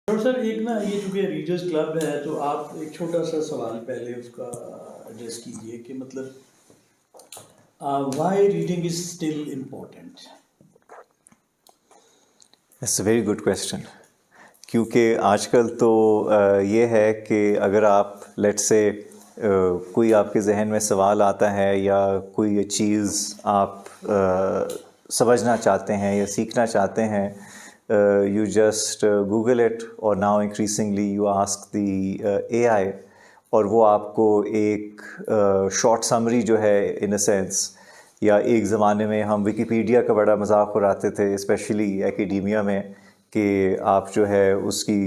और सर एक ना ये चूँकि रीडर्स क्लब है तो आप एक छोटा सा सवाल पहले उसका एड्रेस कीजिए कि मतलब why reading is still important. It's a very good question, क्योंकि आजकल तो ये है कि अगर आप लेट्स से कोई आपके जहन में सवाल आता है या कोई चीज़ आप समझना चाहते हैं या सीखना चाहते हैं, you just Google it और now increasingly you ask the AI और वो आपको एक शॉर्ट समरी जो है इन अ सेंस, या एक ज़माने में हम विकिपीडिया का बड़ा मजाक उड़ाते थे स्पेशली एकेडेमिया में कि आप जो है उसकी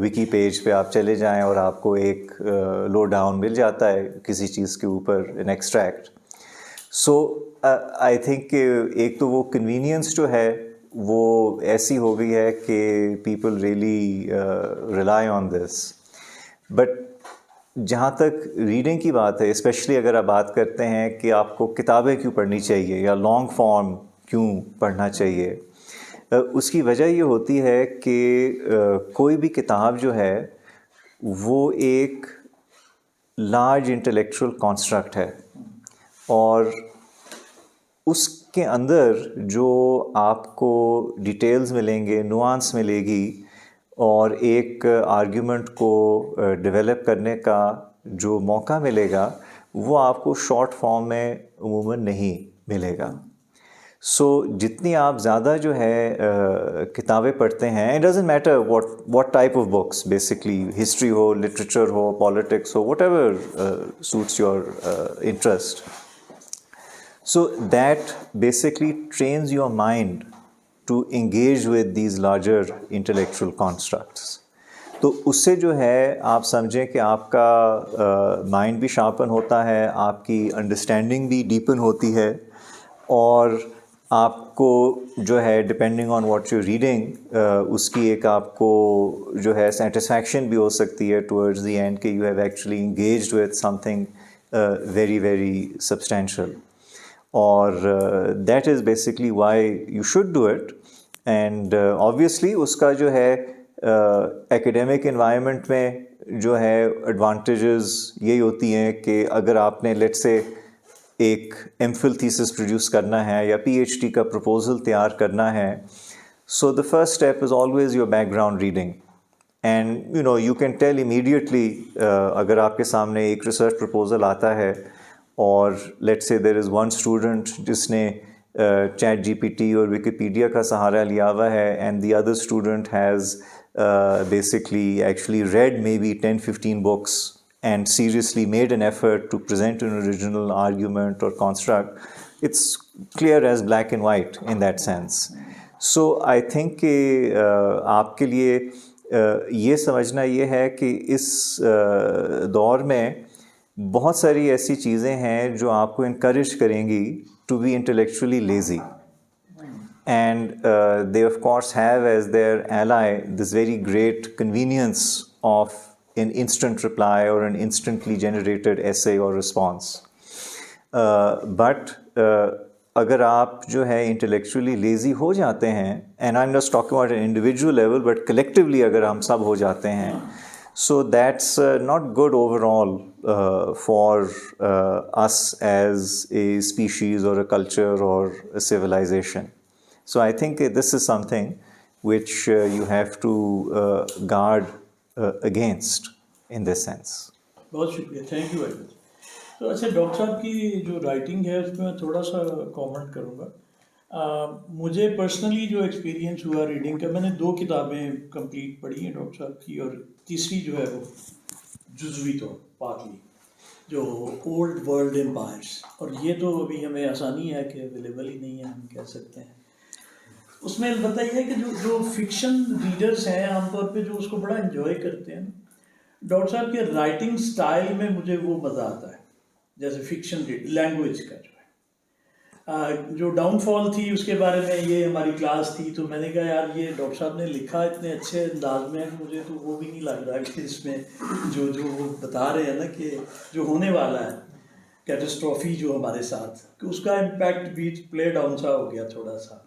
विकी पेज पे आप चले जाएं और आपको एक लो डाउन मिल जाता है किसी चीज़ के ऊपर an extract. So I think एक तो वो कन्वीनियंस जो है वो ऐसी हो गई है कि people really rely on this. But जहाँ तक रीडिंग की बात है, स्पेशली अगर आप बात करते हैं कि आपको किताबें क्यों पढ़नी चाहिए या लॉन्ग फॉर्म क्यों पढ़ना चाहिए, उसकी वजह ये होती है कि कोई भी किताब जो है वो एक लार्ज इंटेलेक्चुअल कॉन्स्ट्रक्ट है और उसके अंदर जो आपको डिटेल्स मिलेंगे, नुआंस मिलेगी और एक आर्ग्यूमेंट को डेवलप करने का जो मौका मिलेगा वो आपको शॉर्ट फॉर्म में अमूमन नहीं मिलेगा। सो जितनी आप ज़्यादा जो है किताबें पढ़ते हैं, it doesn't matter what type of books, basically history हो, लिटरेचर हो, पॉलिटिक्स हो, whatever suits your interest, so that basically trains your mind to engage with these larger intellectual constructs. तो उससे जो है आप समझें कि आपका माइंड भी शार्पन होता है, आपकी अंडरस्टैंडिंग भी डीपन होती है और आपको जो है depending on what you reading उसकी एक आपको जो है सेटिस्फैक्शन भी हो सकती है टुवर्ड्स द एंड कि you have actually engaged with something very very substantial. और that is basically why you should do it. And obviously उसका जो है एकेडमिक एनवायरनमेंट में जो है एडवांटेजेस यही होती हैं कि अगर आपने लेट्स से एक एमफिल थीसिस प्रोड्यूस करना है या पीएचडी का प्रपोजल तैयार करना है, so the first step is always your background reading and you can tell immediately अगर आपके सामने एक रिसर्च प्रपोजल आता है और let's say there is one student जिसने चैट जीपीटी और विकिपीडिया का सहारा लिया हुआ है and the other student has basically actually read maybe 10-15 books and seriously made an effort to present an original argument or construct, it's clear as black and white in that sense. So I think कि आपके लिए ये समझना ये है कि इस दौर में बहुत सारी ऐसी चीज़ें हैं जो आपको encourage करेंगी to be intellectually lazy. And they of course have as their ally this very great convenience of an instant reply or an instantly generated essay or response. But अगर आप जो है intellectually lazy हो जाते हैं, and I'm just talking about an individual level, but collectively अगर हम सब हो जाते हैं, so that's not good overall for us as a species or a culture or a civilization. So I think this is something which you have to guard against in this sense. बहुत शुक्रिया, thank you very much. तो अच्छा doctor साहब की जो writing है उसमें मैं थोड़ा सा कमेंट करूँगा। मुझे पर्सनली जो एक्सपीरियंस हुआ रीडिंग का, मैंने 2 किताबें कंप्लीट पढ़ी हैं डॉक्टर साहब की, और तीसरी जो है वो जुज़वी तौर पार्टली जो ओल्ड वर्ल्ड एम्पायर्स, और ये तो अभी हमें आसानी है कि अवेलेबल ही नहीं है, हम कह सकते हैं। उसमें अलबत्ता ये है कि जो फिक्शन रीडर्स हैं आमतौर पे जो उसको बड़ा एंजॉय करते हैं, डॉक्टर साहब के राइटिंग स्टाइल में मुझे वो मज़ा आता है, जैसे फिक्शन लैंग्वेज का जो है। जो डाउनफॉल थी उसके बारे में ये हमारी क्लास थी, तो मैंने कहा यार ये डॉक्टर साहब ने लिखा इतने अच्छे अंदाज में है, मुझे तो वो भी नहीं लग रहा कि इसमें जो वो बता रहे हैं ना कि जो होने वाला है कैटेस्ट्रॉफी जो हमारे साथ, कि उसका इम्पैक्ट भी प्ले डाउन सा हो गया थोड़ा सा।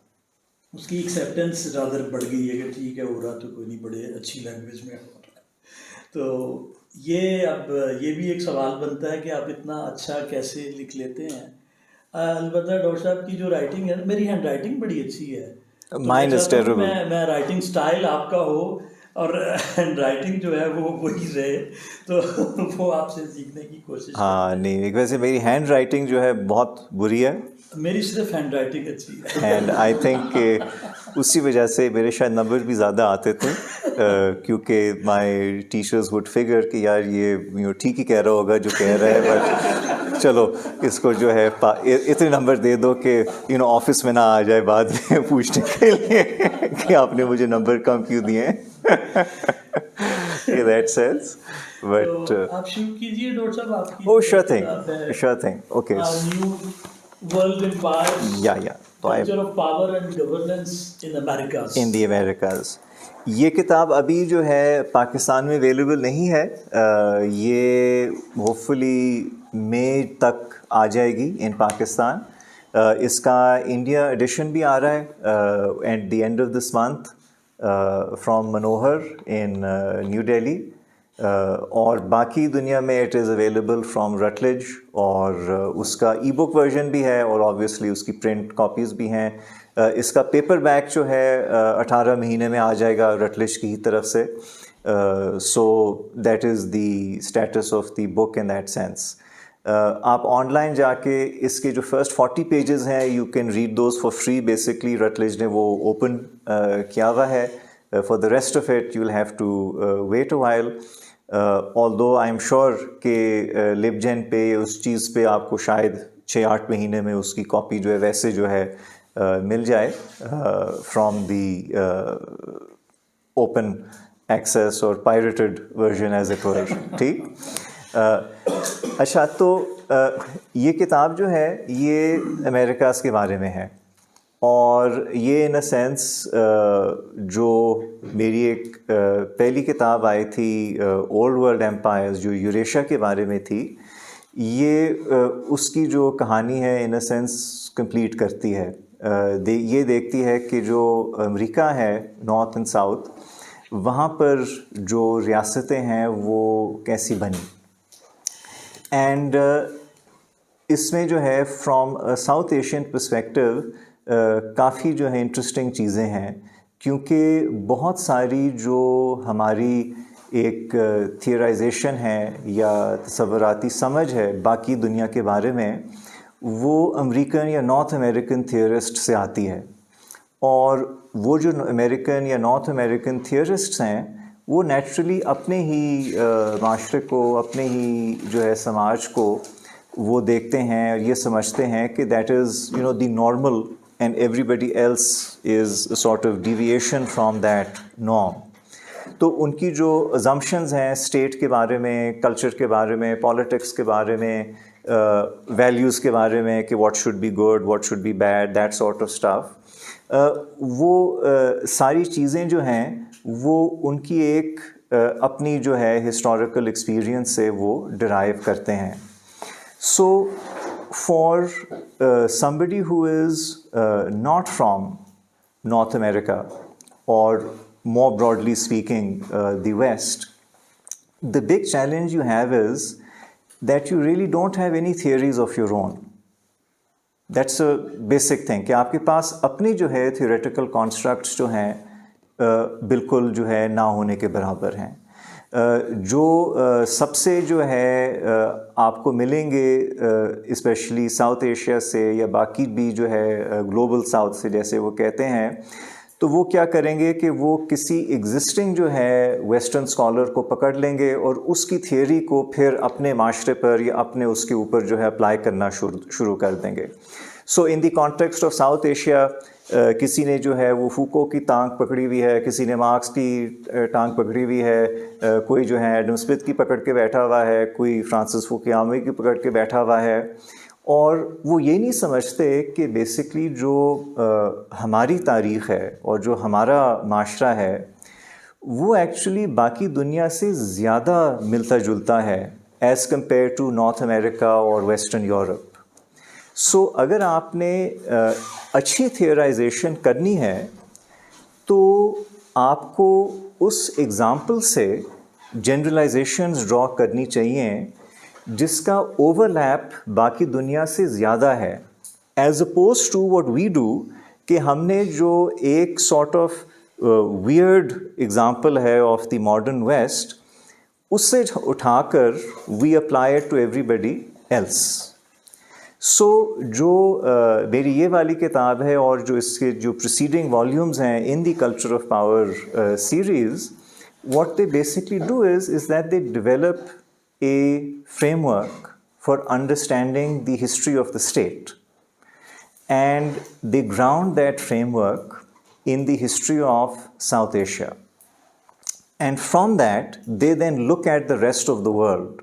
उसकी एक्सेप्टेंस ज़्यादा बढ़ गई है कि ठीक है, हो रहा तो कोई नहीं, बड़े अच्छी लैंग्वेज में हो रहा है। तो ये भी एक सवाल बनता है कि आप इतना अच्छा कैसे लिख लेते हैं। अलबत्ता डॉक्टर साहब की जो राइटिंग है, मेरी हैंड राइटिंग बड़ी अच्छी है, तो मैं माइन इज चाहता हूँ कि टेरेबल। मैं राइटिंग स्टाइल आपका हो और हैंड राइटिंग जो है वो वही रहे, तो वो आपसे सीखने की कोशिश हाँ करते हैं। नहीं, वैसे मेरी हैंड राइटिंग जो है बहुत बुरी है, मेरी सिर्फ हैंड राइटिंग अच्छी एंड आई थिंक कि उसी वजह से मेरे शायद नंबर भी ज़्यादा आते थे, क्योंकि माय टीचर्स वुड फिगर कि यार ये ठीक ही कह रहा होगा जो कह रहा है, बट चलो इसको जो है इतने नंबर दे दो कि ऑफिस में ना आ जाए बाद में पूछने के लिए कि आपने मुझे नंबर कम क्यों दिए हैं। in that sense, but तो आप शुरू कीजिए डॉक्टर साहब, आपकी oh, जो किताब है sure thing, okay, new world empires, yeah, तो I culture of power and governance in Americas. In the Americas, ये किताब अभी जो है पाकिस्तान में अवेलेबल नहीं है, ये होपफुली मई तक आ जाएगी इन पाकिस्तान। इसका इंडिया एडिशन भी आ रहा है at the end of this month from Manohar in new Delhi, और बाकी दुनिया में it is available from Rutledge, और उसका ई बुक वर्जन भी है और ऑब्वियसली उसकी प्रिंट कॉपीज़ भी हैं। इसका पेपर बैक जो है 18 महीने में आ जाएगा रटलेज की ही तरफ से, so that is the status of the book in that sense. आप ऑनलाइन जाके इसके जो फर्स्ट 40 पेजेस हैं you can read those for free, basically Routledge ने वो ओपन किया हुआ है। For the rest of it you will have to wait a while, although I am sure कि लिबजेन पे उस चीज़ पे आपको शायद 6-8 महीने में उसकी कॉपी जो है वैसे जो है मिल जाए फ्रॉम दी ओपन एक्सेस और pirated version as it were, ठीक। अच्छा, तो ये किताब जो है ये अमेरिकास के बारे में है, और ये इन अ सेंस जो मेरी एक पहली किताब आई थी ओल्ड वर्ल्ड एम्पायर्स जो यूरेशिया के बारे में थी, ये उसकी जो कहानी है इन अ सेंस कंप्लीट करती है। ये देखती है कि जो अमेरिका है नॉर्थ एंड साउथ, वहाँ पर जो रियासतें हैं वो कैसी बनी, एंड इसमें जो है फ्रॉम साउथ एशियन पर्सपेक्टिव काफ़ी जो है इंटरेस्टिंग चीज़ें हैं, क्योंकि बहुत सारी जो हमारी एक थियराइजेशन है या तसव्वुराती समझ है बाकी दुनिया के बारे में, वो अमेरिकन या नॉर्थ अमेरिकन थियरिस्ट से आती है, और वो जो अमेरिकन या नॉर्थ अमेरिकन थियरिस्ट्स हैं वो नेचुरली अपने ही माशरे को, अपने ही जो है समाज को वो देखते हैं और ये समझते हैं कि that is the normal and everybody else is a sort of deviation from that norm. तो उनकी जो अजम्पशंस हैं स्टेट के बारे में, कल्चर के बारे में, पॉलिटिक्स के बारे में, वैल्यूज़ के बारे में कि what should be good, what should be bad, that sort of stuff, वो सारी चीज़ें जो हैं वो उनकी एक अपनी जो है हिस्टोरिकल एक्सपीरियंस से वो डिराइव करते हैं। So for somebody who is not from North America, or more broadly speaking the West, the big challenge you have is that you really don't have any theories of your own. That's a basic thing कि आपके पास अपनी जो है theoretical constructs जो हैं बिल्कुल जो है ना होने के बराबर हैं। जो सबसे जो है आपको मिलेंगे स्पेशली साउथ एशिया से या बाकी भी जो है ग्लोबल साउथ से, जैसे वो कहते हैं, तो वो क्या करेंगे कि वो किसी एग्जिस्टिंग जो है वेस्टर्न स्कॉलर को पकड़ लेंगे और उसकी थियरी को फिर अपने माशरे पर या अपने उसके ऊपर जो है अप्लाई करना शुरू कर देंगे। So in the context of South Asia किसी ने जो है वो फूको की टांग पकड़ी हुई है, किसी ने मार्क्स की टांग पकड़ी हुई है, कोई जो है एडम स्मिथ की पकड़ के बैठा हुआ है, कोई फ्रांसिस फुकुयामा की पकड़ के बैठा हुआ है, और वो ये नहीं समझते कि बेसिकली जो हमारी तारीख़ है और जो हमारा माशरा है वो एक्चुअली बाकी दुनिया से ज़्यादा मिलता जुलता है as compare to North America और वेस्टर्न यूरोप। सो अगर आपने अच्छी थियराइजेशन करनी है तो आपको उस एग्ज़ाम्पल से जनरलाइजेशंस ड्रॉ करनी चाहिए जिसका ओवरलैप बाकी दुनिया से ज़्यादा है, as oppose to what we do कि हमने जो एक सॉर्ट ऑफ वियर्ड एग्ज़ाम्पल है ऑफ द मॉडर्न वेस्ट, उससे उठाकर we apply it to everybody else. So जो मेरी ये वाली किताब है और जो इसके जो प्रीसीडिंग वॉल्यूम्स हैं in the culture of power series, what they basically do is that they develop a framework for understanding the history of the state, and they ground that framework in the history of South Asia, and from that they then look at the rest of the world,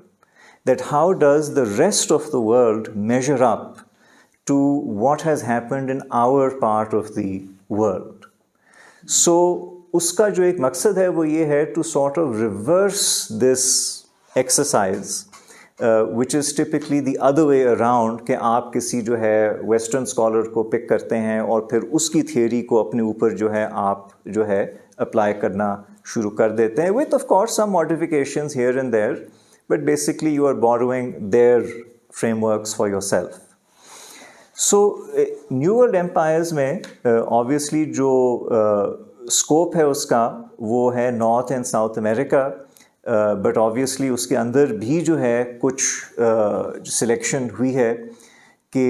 that how does the rest of the world measure up to what has happened in our part of the world. So उसका जो एक मकसद है वो ये है to sort of reverse this exercise which is typically the other way around कि आप किसी जो है वेस्टर्न स्कॉलर को पिक करते हैं और फिर उसकी थियोरी को अपने ऊपर जो है आप जो है अप्लाई करना शुरू कर देते हैं, with of course some modifications here and there, but basically you are borrowing their frameworks for yourself. So new world empires में ऑब्वियसली जो स्कोप है उसका वो है north and south America, but obviously उसके अंदर भी जो है कुछ सिलेक्शन हुई है कि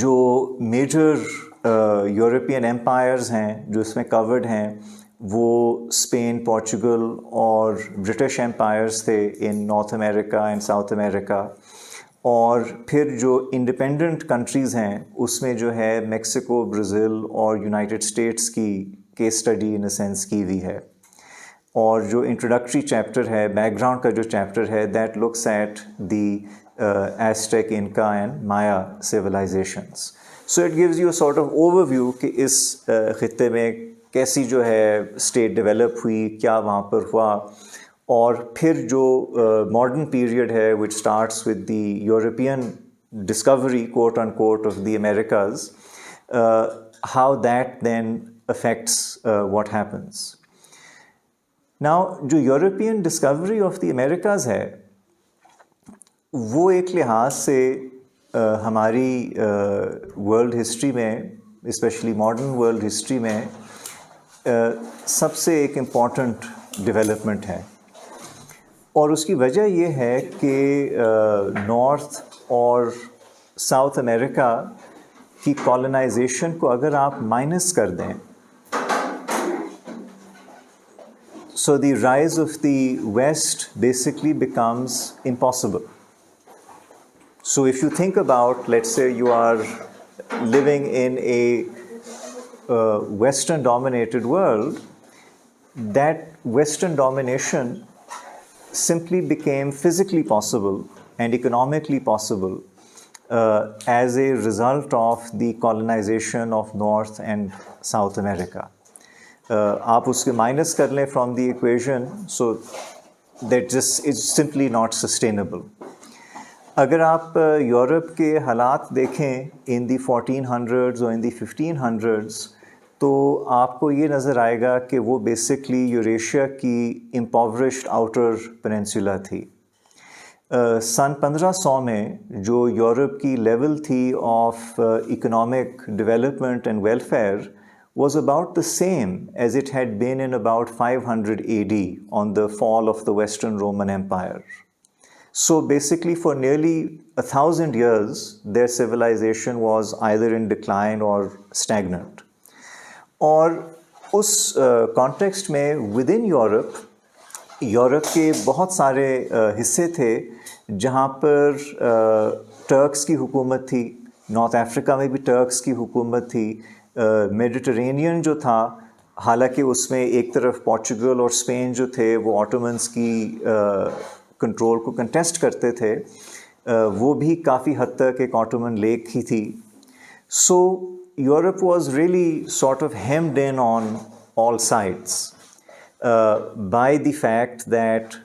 जो मेजर यूरोपियन एम्पायर्स हैं जो इसमें कवर्ड हैं वो स्पेन, पोर्चुगल और ब्रिटिश एम्पायर्स थे in North America and south America, और फिर जो इंडिपेंडेंट कंट्रीज़ हैं उसमें जो है मेक्सिको, ब्राज़ील और यूनाइटेड स्टेट्स की case study in a sense की हुई है। और जो इंट्रोडक्टरी चैप्टर है, बैकग्राउंड का जो चैप्टर है, that looks at the Aztec, Inca and Maya civilisations. So it gives you sort of overview कि इस खित्ते में कैसी जो है स्टेट डेवलप हुई, क्या वहाँ पर हुआ, और फिर जो मॉडर्न पीरियड है which starts with the European discovery quote unquote of the Americas, how that then affects what happens. Now जो European discovery of the Americas है वो एक लिहाज से हमारी वर्ल्ड हिस्ट्री में, स्पेशली मॉडर्न वर्ल्ड हिस्ट्री में सबसे एक इम्पॉर्टेंट डेवलपमेंट है, और उसकी वजह ये है कि नॉर्थ और साउथ अमेरिका की कॉलोनाइजेशन को अगर आप माइनस कर दें, so the rise of the West basically becomes impossible. So if you think about, let's say you are living in a Western dominated world, that Western domination simply became physically possible and economically possible as a result of the colonization of North and South America. आप उसके minus कर लें from the equation, so that just is simply not sustainable. अगर आप Europe के हालात देखें in the 1400s और इन द 1500s, तो आपको ये नज़र आएगा कि वो बेसिकली यूरेशिया की इम्पोवरिश्ड आउटर पेनिनसुला थी। सन 1500 में जो यूरोप की लेवल थी of economic development and welfare was about the same as it had been in about 500 AD on the fall of the Western Roman Empire. So basically for nearly 1,000 years, their civilization was either in decline or stagnant. और उस context में within Europe, Europe के बहुत सारे हिस्से थे जहाँ पर टर्क्स की हुकूमत थी, नॉर्थ अफ्रीका में भी टर्क्स की हुकूमत थी, मेडिटरेनियन जो था, हालांकि उसमें एक तरफ पोर्चुगल और स्पेन जो थे वो ऑटोमन्स की कंट्रोल को कंटेस्ट करते थे, वो भी काफ़ी हद तक एक ऑटोमन लेक ही थी। So Europe was really sort of hemmed in on all sides. by the fact that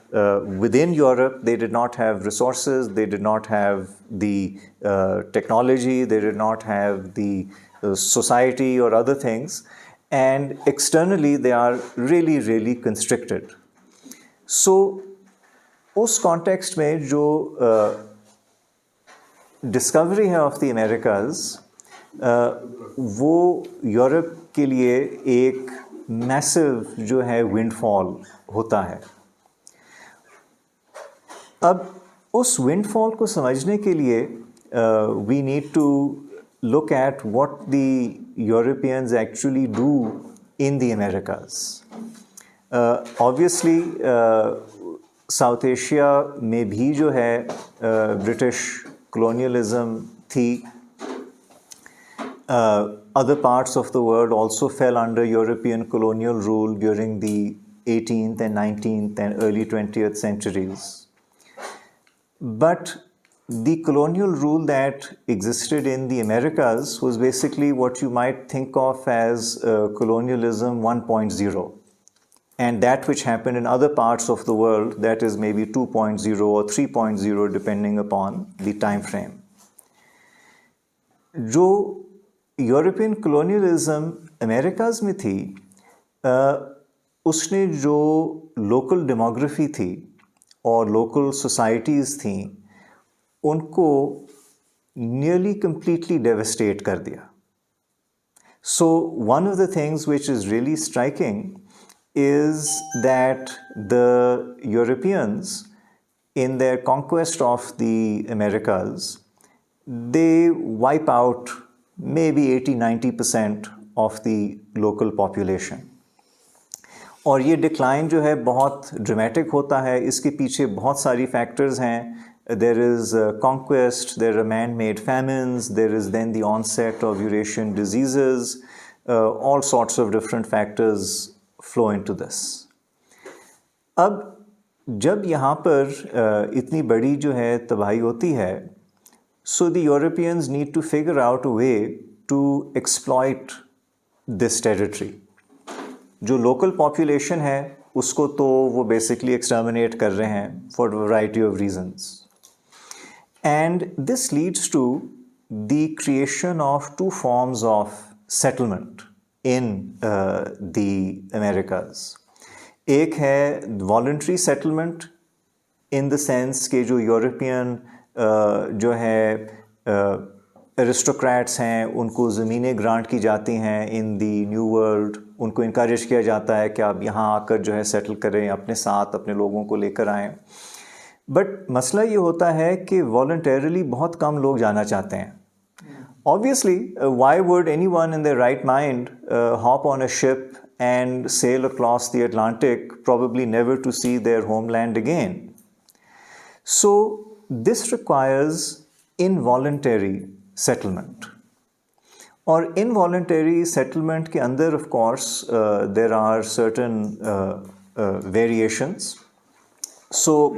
within Europe they did not have resources, they did not have the technology, they did not have the society or other things, and externally they are really, really constricted. So, उस context में जो discovery है of the America's वो Europe के लिए एक massive जो है विंडफॉल होता है. अब उस विंडफॉल को समझने के लिए we need to look at what the Europeans actually do in the Americas. Obviously, South Asia में भी जो है British colonialism थी. Other parts of the world also fell under European colonial rule during the 18th and 19th and early 20th centuries. But the colonial rule that existed in the Americas was basically what you might think of as colonialism 1.0. And that which happened in other parts of the world, that is maybe 2.0 or 3.0 depending upon the time frame. जो European colonialism Americas में थी, उसने जो local demography थी और local societies थी, उनको nearly completely devastate कर दिया. So one of the things which is really striking is that the Europeans, in their conquest of the Americas, they wipe out maybe 80-90% of the local population. और ये decline जो है बहुत dramatic होता है. इसके पीछे बहुत सारी factors हैं. There is conquest, there are man-made famines, there is then the onset of Eurasian diseases, all sorts of different factors flow into this. अब जब यहाँ पर इतनी बड़ी जो है तबाही होती है, so the Europeans need to figure out a way to exploit this territory. जो local population है उसको तो वो basically exterminate कर रहे हैं for a variety of reasons. And this leads to the creation of two forms of settlement in the Americas. एक है voluntary settlement in the sense कि जो European जो है aristocrats हैं उनको ज़मीनें grant की जाती हैं in the New World. उनको encourage किया जाता है कि आप यहाँ आकर जो है settle करें, अपने साथ अपने लोगों को लेकर आएँ. बट मसला ये होता है कि वॉलंटरली बहुत कम लोग जाना चाहते हैं. Obviously, why would anyone in their right mind hop on a ship and sail across the Atlantic, probably never to see their homeland again? So, this requires involuntary settlement. और involuntary settlement के अंदर, of course, there are certain variations. So,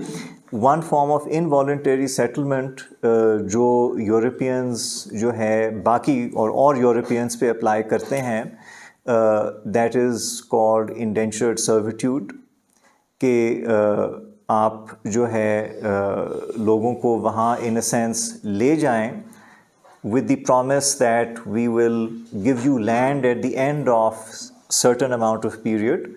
one form of involuntary settlement जो Europeans जो है बाकी और Europeans पे apply करते हैं, that is called indentured servitude, कि आप जो है लोगों को वहाँ in a sense ले जाएं with the promise that we will give you land at the end of certain amount of period.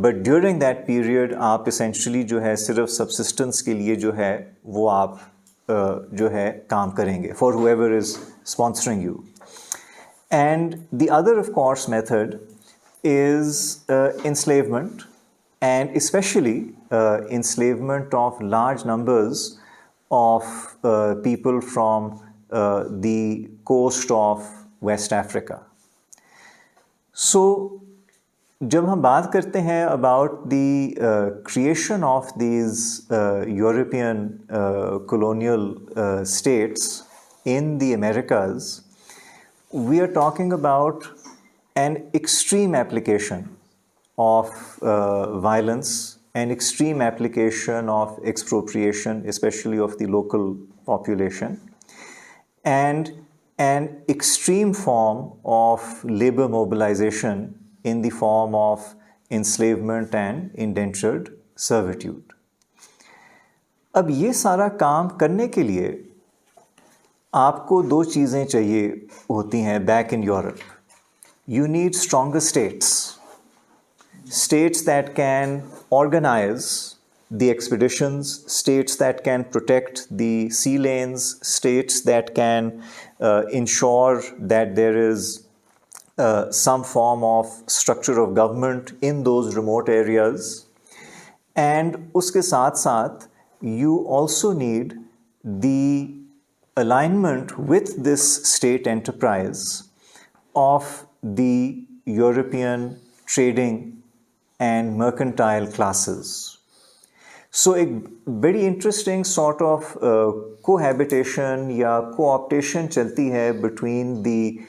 But during that period आप essentially जो है सिर्फ subsistence के लिए जो है वो आप जो है काम करेंगे for whoever is sponsoring you. And the other of course method is enslavement, and especially enslavement of large numbers of people from the coast of West Africa. So जब हम बात करते हैं about the creation of these European colonial states in the Americas, we are talking about an extreme application of violence, an extreme application of expropriation, especially of the local population, and an extreme form of labor mobilization in the form of enslavement and indentured servitude. अब ये सारा काम करने के लिए आपको दो चीज़ें चाहिए होती हैं back in Europe. You need stronger states. States that can organize the expeditions, states that can protect the sea lanes, states that can ensure that there is some form of structure of government in those remote areas. And uske saath saath, you also need the alignment with this state enterprise of the European trading and mercantile classes. So a very interesting sort of cohabitation या co-optation चलती है between the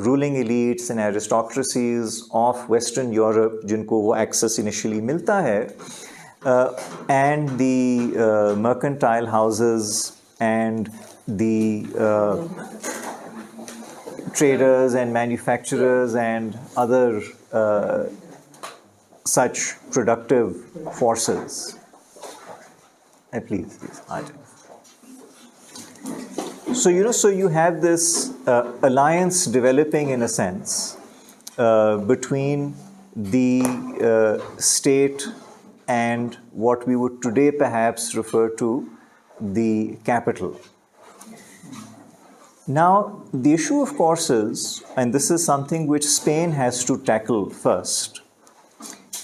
ruling elites and aristocracies of Western Europe जिनको वो access initially मिलता है and the mercantile houses and the traders and manufacturers and other such productive forces. Please, so you have this alliance developing in a sense between the state and what we would today perhaps refer to the capital. Now, the issue of course is, and this is something which Spain has to tackle first,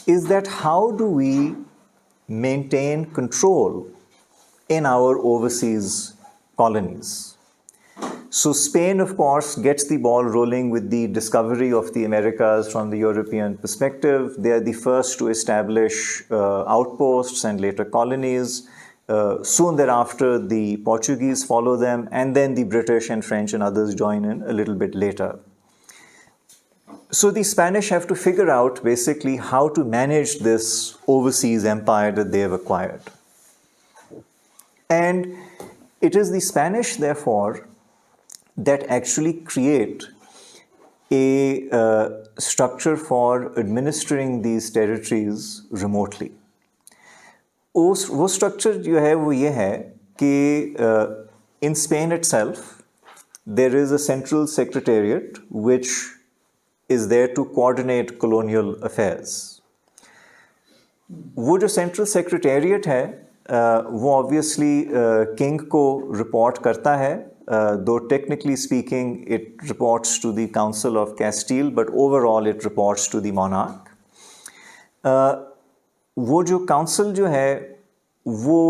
is that how do we maintain control in our overseas colonies? So Spain, of course, gets the ball rolling with the discovery of the Americas from the European perspective. They are the first to establish outposts and later colonies. Soon thereafter, the Portuguese follow them, and then the British and French and others join in a little bit later. So the Spanish have to figure out basically how to manage this overseas empire that they have acquired. And it is the Spanish, therefore, that actually create a structure for administering these territories remotely. वो structure जो है वो ये है कि in Spain itself there is a central secretariat which is there to coordinate colonial affairs. वो जो central secretariat है वो obviously king को report करता है, though technically speaking it reports to the Council of Castile, but overall it reports to the monarch. वो जो council जो है वो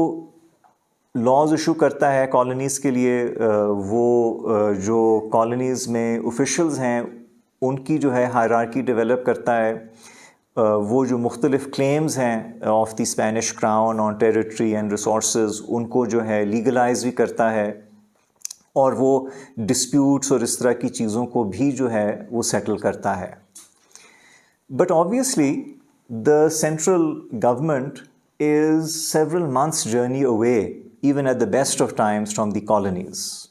लॉज इशू करता है कॉलोनीज़ के लिए. वो जो कॉलोनीज़ में ऑफिशियल्स हैं उनकी जो है हायरार्की डेवलप करता है. वो जो मुख्तलिफ क्लेम्स हैं of the Spanish crown on territory and resources उनको जो है लीगलाइज भी करता है, और वो डिस्प्यूट्स और इस तरह की चीज़ों को भी जो है वो सेटल करता है. But obviously the central government is several months' journey away, even at the best of times, from the colonies.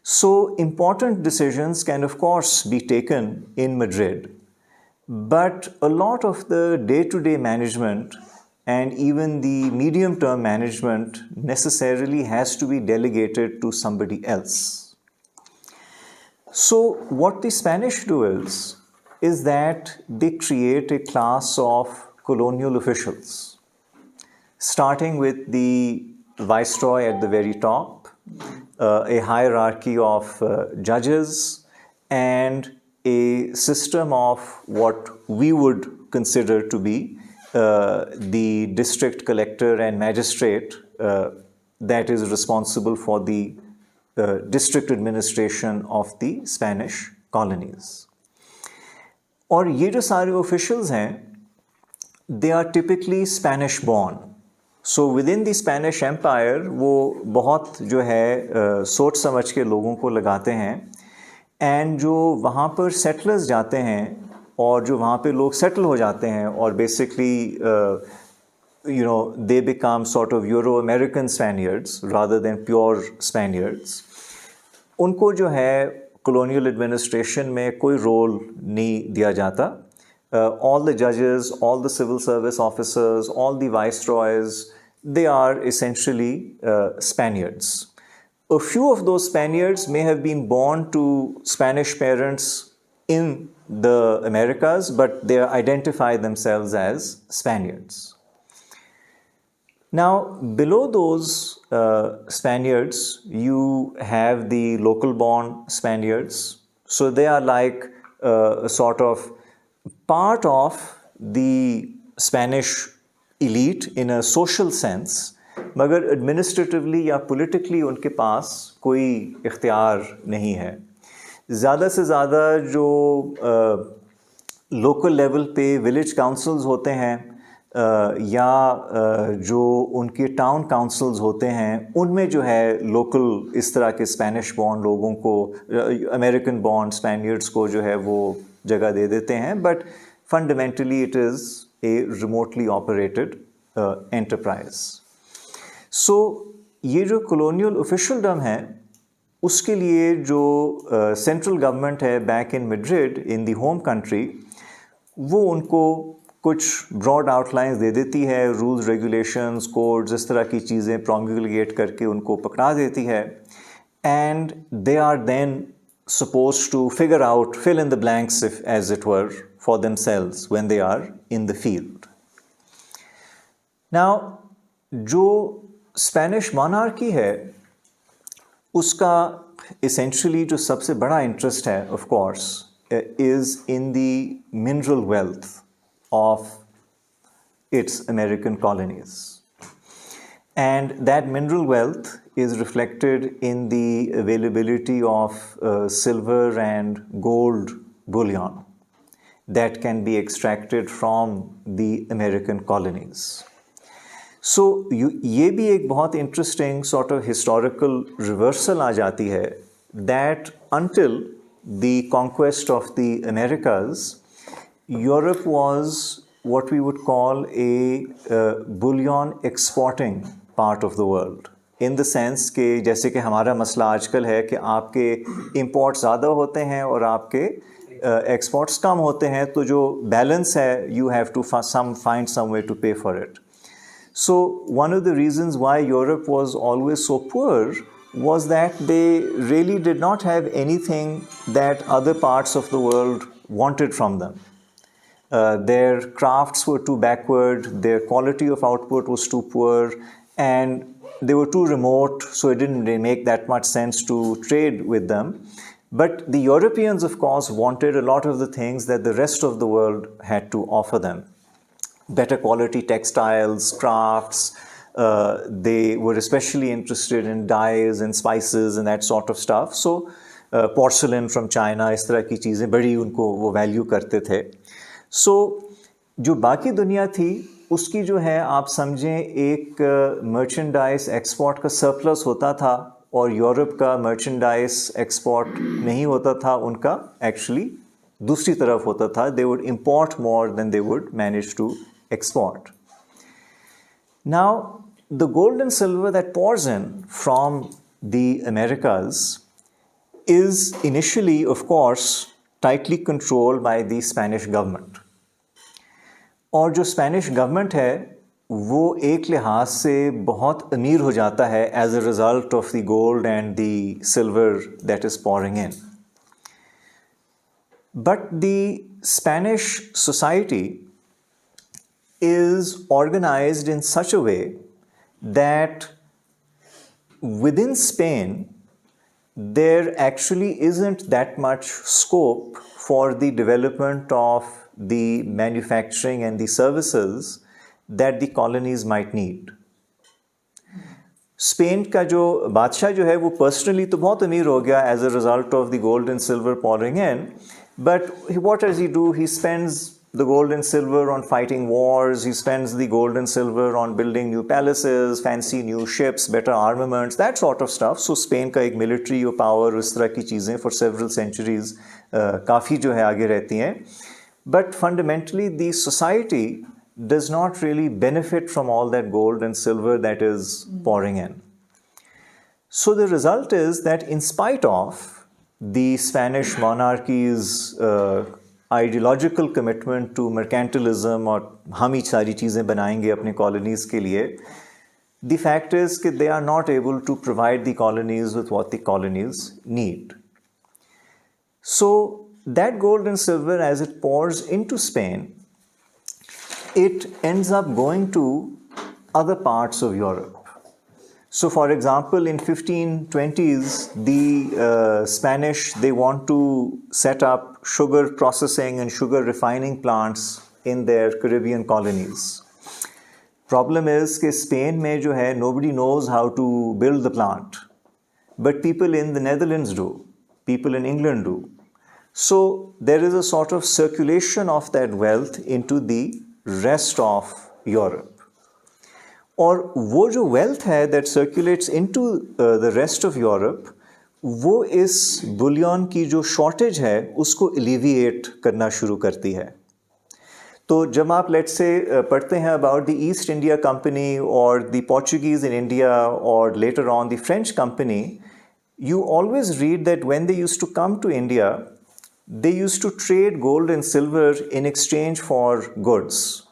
So important decisions can of course be taken in Madrid, but a lot of the day-to-day management and even the medium-term management necessarily has to be delegated to somebody else. So what the Spanish do is that they create a class of colonial officials, starting with the viceroy at the very top, a hierarchy of judges, and a system of what we would consider to be the district collector and magistrate that is responsible for the district administration of the Spanish colonies. और ये जो सारे officials हैं they are typically Spanish born. So within the Spanish empire वो बहुत जो है सोच समझ के लोगों को लगाते हैं, एंड जो वहाँ पर सेटलर्स जाते हैं और जो वहाँ पे लोग सेटल हो जाते हैं और basically you know they become sort of Euro-American Spaniards rather than pure Spaniards, उनको जो है colonial administration में कोई रोल नहीं दिया जाता. all the judges, all the civil service officers, all the viceroys, they are essentially Spaniards. A few of those Spaniards may have been born to Spanish parents in the Americas, but they identify themselves as Spaniards. Now, below those Spaniards, you have the local-born Spaniards. So they are like a sort of part of the Spanish elite in a social sense, मगर administratively या politically उनके पास कोई इख्तियार नहीं है. ज़्यादा से ज़्यादा जो local level पे village councils होते हैं या जो उनके टाउन काउंसिल्स होते हैं उनमें जो है लोकल इस तरह के स्पेनिश बॉर्न लोगों को अमेरिकन बॉर्न स्पेनियर्ड्स को जो है वो जगह दे देते हैं but fundamentally it is a remotely operated enterprise. So ये जो कॉलोनियल ऑफिशियलडम है उसके लिए जो सेंट्रल गवर्नमेंट है back in Madrid in the home country वो उनको कुछ ब्रॉड आउटलाइंस दे देती है, रूल्स रेगुलेशंस कोड्स इस तरह की चीज़ें प्रोमulgate करके उनको पकड़ा देती है and they are then supposed to figure out, fill in the blanks if, as it were, for themselves when they are in the field. Now, जो स्पेनिश मोनार्की है उसका essentially जो सबसे बड़ा इंटरेस्ट है of course is in the mineral wealth of its American colonies. And that mineral wealth is reflected in the availability of silver and gold bullion that can be extracted from the American colonies. So ये भी एक बहुत interesting sort of historical reversal आ जाती है that until the conquest of the Americas, Europe was what we would call a bullion exporting part of the world. In the sense कि जैसे कि हमारा मसला आजकल है कि आपके imports ज़्यादा होते हैं और आपके exports कम होते हैं तो जो balance है you have to find some way to pay for it. So one of the reasons why Europe was always so poor was that they really did not have anything that other parts of the world wanted from them. Their crafts were too backward, their quality of output was too poor, and they were too remote, so it didn't make that much sense to trade with them. But the Europeans, of course, wanted a lot of the things that the rest of the world had to offer them. Better quality textiles, crafts, they were especially interested in dyes and spices and that sort of stuff. So porcelain from China, इस तरह की चीज़ें बड़ी उनको वो value करते थे. So जो बाकी दुनिया थी उसकी जो है आप समझें एक मर्चेंडाइज एक्सपोर्ट का सरप्लस होता था और यूरोप का मर्चेंडाइज एक्सपोर्ट नहीं होता था, उनका एक्चुअली दूसरी तरफ होता था. They would import more than they would manage to export. Now the gold and silver that pours in from the Americas is initially, of course, tightly controlled by the Spanish government. और जो Spanish government है वो एक लिहाज से बहुत अमीर हो जाता है as a result of the gold and the silver that is pouring in. But the Spanish society is organized in such a way that within Spain there actually isn't that much scope for the development of the manufacturing and the services that the colonies might need. Spain का जो बादशाह जो है वो personally तो बहुत अमीर हो गया as a result of the gold and silver pouring in, but what does he do? He spends the gold and silver on fighting wars, he spends the gold and silver on building new palaces, fancy new ships, better armaments, that sort of stuff. So Spain का एक military power इस तरह की चीज़ें for several centuries काफ़ी जो है आगे रहती हैं. But fundamentally, the society does not really benefit from all that gold and silver that is pouring in. So the result is that in spite of the Spanish monarchy's ideological commitment to mercantilism और हम ही सारी चीज़ें बनाएंगे अपने colonies के लिए, the fact is that they are not able to provide the colonies with what the colonies need. So that gold and silver, as it pours into Spain, it ends up going to other parts of Europe. So for example, in 1520s, the Spanish, they want to set up sugar processing and sugar refining plants in their Caribbean colonies. Problem is that Spain में जो है, nobody knows how to build the plant. But people in the Netherlands do. People in England do. So there is a sort of circulation of that wealth into the rest of Europe. और वो जो wealth है that circulates into the rest of Europe, वो इस bullion की जो shortage है उसको alleviate करना शुरू करती है. तो जब आप let's say पढ़ते हैं about the East India Company or the Portuguese in India or later on the French Company, you always read that when they used to come to India, they used to trade gold and silver in exchange for goods.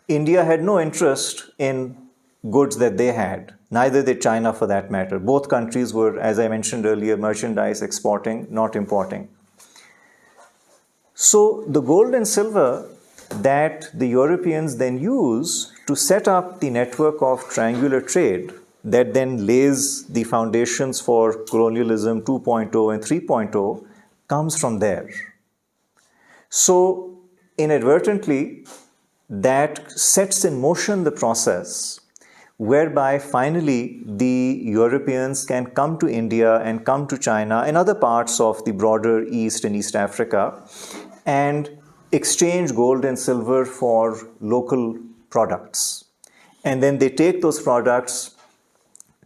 India had no interest in goods that they had, neither did China for that matter. Both countries were, as I mentioned earlier, merchandise exporting, not importing. So the gold and silver that the Europeans then use to set up the network of triangular trade that then lays the foundations for colonialism 2.0 and 3.0 comes from there. So inadvertently, that sets in motion the process whereby finally the Europeans can come to India and come to China and other parts of the broader East and East Africa and exchange gold and silver for local products. And then they take those products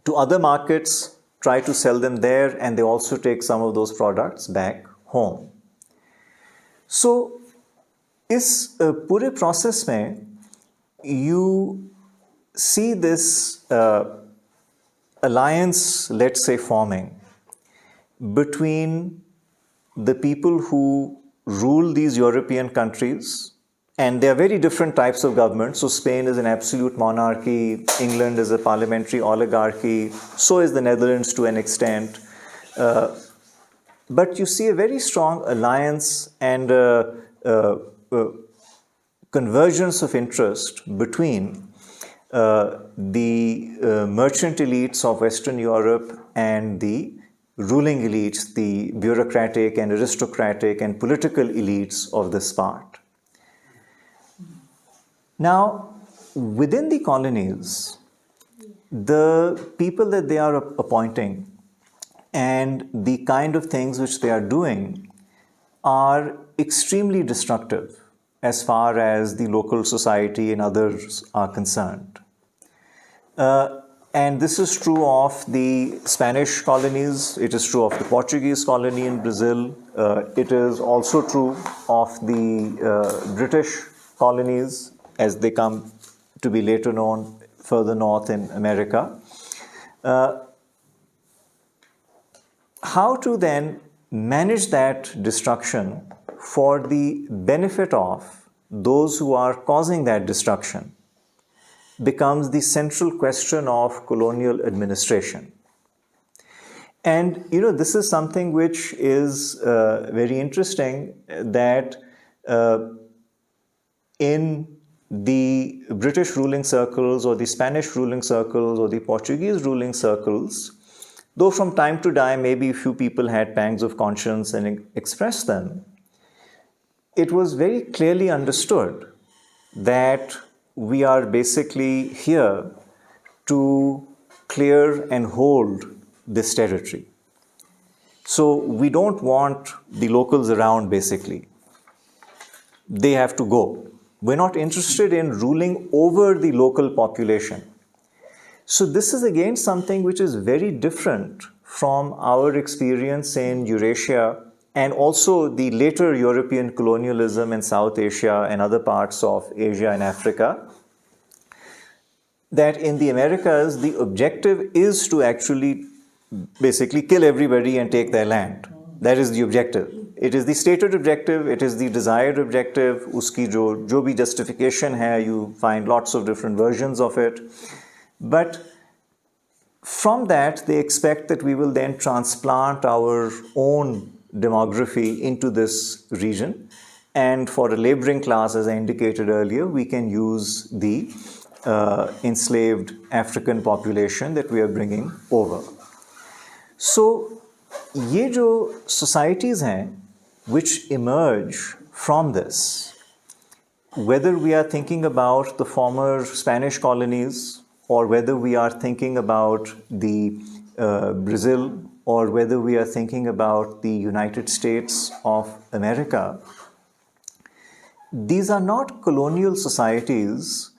to other markets, try to sell them there, and they also take some of those products back home. So इस पूरे process में you see this alliance, let's say, forming between the people who rule these European countries, and there are very different types of governments. So Spain is an absolute monarchy, England is a parliamentary oligarchy, so is the Netherlands to an extent. But you see a very strong alliance and convergence of interest between the merchant elites of Western Europe and the ruling elites, the bureaucratic and aristocratic and political elites of this part. Now, within the colonies, the people that they are appointing and the kind of things which they are doing are extremely destructive as far as the local society and others are concerned. And this is true of the Spanish colonies, it is true of the Portuguese colony in Brazil, it is also true of the British colonies as they come to be later known further north in America. How to then manage that destruction for the benefit of those who are causing that destruction becomes the central question of colonial administration. And this is something which is very interesting, that in the British ruling circles or the Spanish ruling circles or the Portuguese ruling circles, though from time to time maybe a few people had pangs of conscience and expressed them, it was very clearly understood that we are basically here to clear and hold this territory. So we don't want the locals around basically. They have to go. We're not interested in ruling over the local population. So this is again something which is very different from our experience in Eurasia and also the later European colonialism in South Asia and other parts of Asia and Africa, that in the Americas, the objective is to actually basically kill everybody and take their land. That is the objective. it is the stated objective, it is the desired objective, uski jo bhi justification hai, you find lots of different versions of it. But from that, they expect that we will then transplant our own demography into this region. And for a laboring class, as I indicated earlier, we can use the enslaved African population that we are bringing over. So, ये जो societies हैं which emerge from this, whether we are thinking about the former Spanish colonies, or whether we are thinking about the Brazil, or whether we are thinking about the United States of America, these are not colonial societies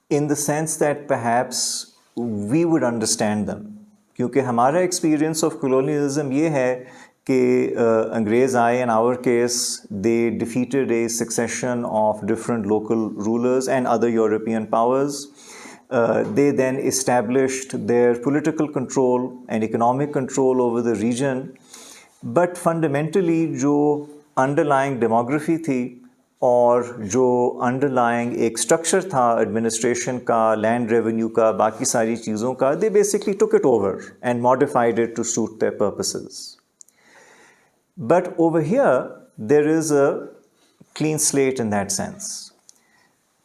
in the sense that perhaps we would understand them. क्योंकि हमारा experience of colonialism ये है कि अंग्रेज़ आए, in our case they defeated a succession of different local rulers and other European powers. They then established their political control and economic control over the region. But fundamentally जो underlying demography थी और जो underlying एक structure था administration का, land revenue का, बाकी सारी चीज़ों का, they basically took it over and modified it to suit their purposes. But over here, there is a clean slate in that sense.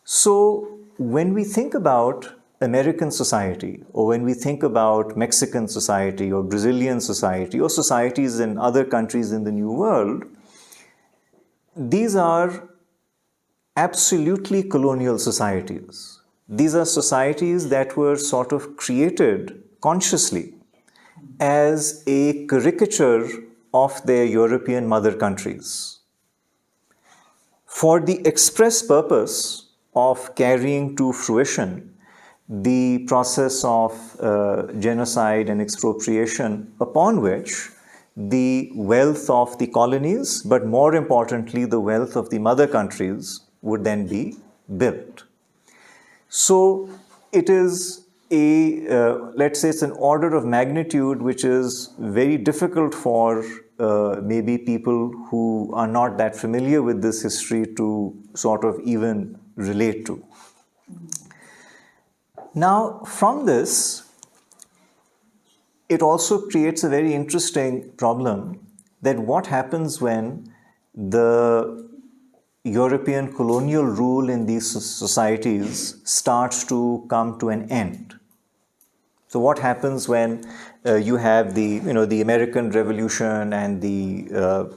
So when we think about American society, or when we think about Mexican society, or Brazilian society, or societies in other countries in the New World, these are absolutely colonial societies. These are societies that were sort of created consciously as a caricature of their European mother countries, for the express purpose of carrying to fruition the process of genocide and expropriation, upon which the wealth of the colonies, but more importantly the wealth of the mother countries, would then be built. So it is let's say it's an order of magnitude which is very difficult for maybe people who are not that familiar with this history to sort of even relate to. Now, from this, it also creates a very interesting problem, that what happens when the European colonial rule in these societies starts to come to an end. So what happens when you have the American Revolution and the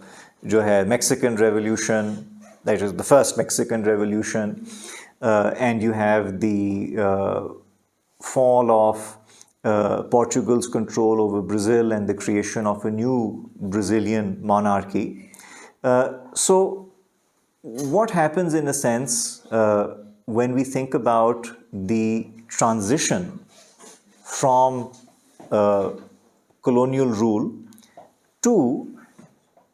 Mexican Revolution, that is the first Mexican Revolution, and you have the fall of Portugal's control over Brazil and the creation of a new Brazilian monarchy. So what happens in a sense when we think about the transition from colonial rule to